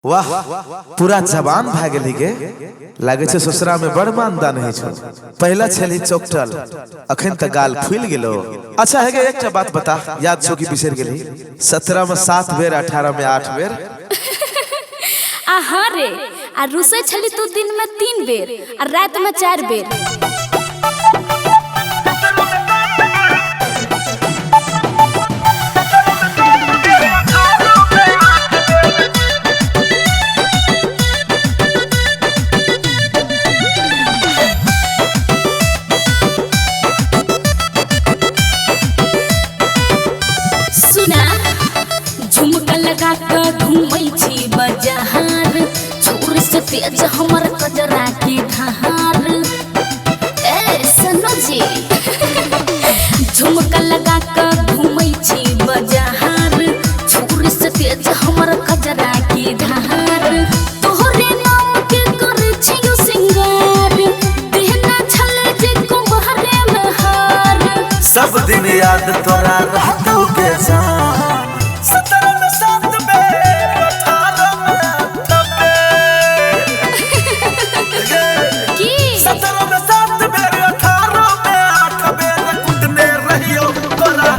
वाह पूरा जवान भा गेली गे लागे छे ससुरा में बड़ मानदान है छो। पहला छली चौकटल अखन तक गाल फूल गेलो। अच्छा है गे एक बात बता, याद छो कि बिसर गेली? 17 में 7 बेर, 18 में 8 बेर। आहा रे आ रुसे छली तू दिन में 3 बेर और रात में 4 बेर। झुमका लगा के घूमै छी बाजार, छोर से तेज हमर कजरा के धार। ए सुनो जी झुमका लगा के घूमै छी बाजार, छोर से तेज हमर कजरा के धार। तोहरे नाम के करे छी सिंगार, देहना छले जे कुम्हारे में हार। सब दिन याद तोरा रहतौ के जान। 17 में 7 बेर, 18 में 8 बेर। की 17 में 7 बेर, 18 में 8 बेर कुटने रहियो तोरा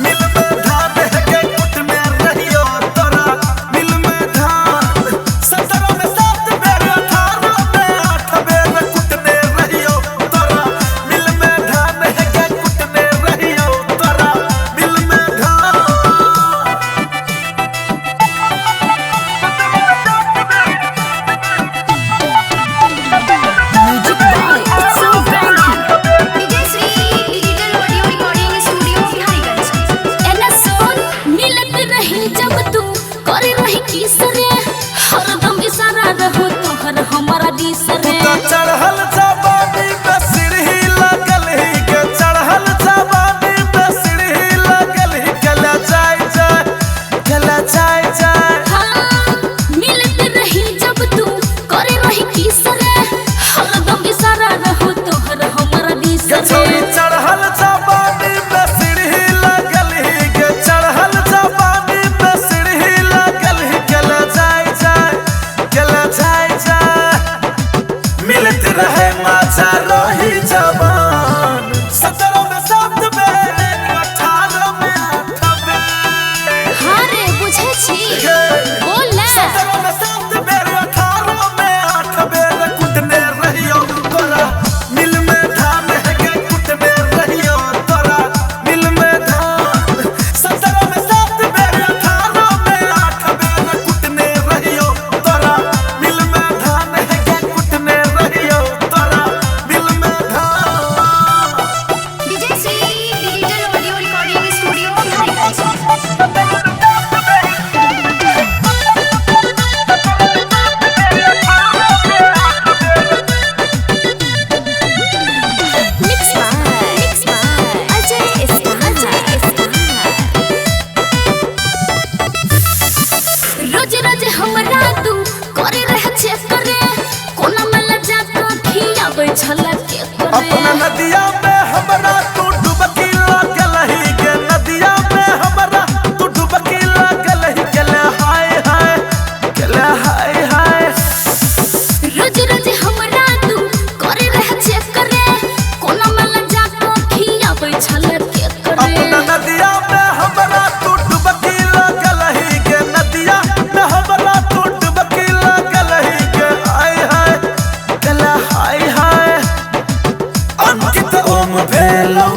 मिल में धान के कुटने रहियो तोरा मिल में धान। 17 में 7 बेर, 18 में 8 बेर कुटने रहियो तोरा मिल में धान के कुटने रहियो तोरा मिल में धान। हरदम इशारा रहो तोहर हमारा दिसरे। चढ़ल जवानी पे सीढ़ी लगल ही के, चढ़ल जवानी पे सीढ़ी लगल ही गला जाय जाय गला जाय जाय। हाँ मिलत रही जब तू करे रही किसरे, हरदम इशारा रहो तोहर हमारा दिसरे। चढ़ल जवानी पे सीढ़ी लगल ही के, चढ़ल जवानी पे सीढ़ी लगल ही गला जाय जाय गला जाय जाय। मिलत रहे माचा रही जवान। 17 में 7 बेर, 18 में 8 बेर। हाँ रे बुझे छी बोल ना। 17 में 7 बेर, 18 में 8 बेर कुटने रहियो तोरा मिल में धान के कुटने रहियो तोरा मिल में धान। 17 में 7 बेर, 18 में 8 बेर कुटने रहियो तोरा मिल में धान के कुटने रहियो तोरा मिल में धान। DJ Shri digital audio recording studio Hariganj. Mix by Ajay Istar. रोज रोज हमरा तू करे रह छे करे, कोना में लजा के खियाबै छलक के करे। अपना नदिया में हमरा तू डुबकी लागल ही के, नदिया में हमरा तू डुबकी लागल ही गले हाय हाय गले हाय हाय। रोज रोज हमरा तू करे रह छे करे, कोना में लजा के खियाबै छलक के करे। अपना नदिया में हमरा तू डुबकी लागल ही के, नदिया में हमरा तू डुबकी लागल ही के हाय हाय गले हाय हाय। अंकित ओम भेलौ।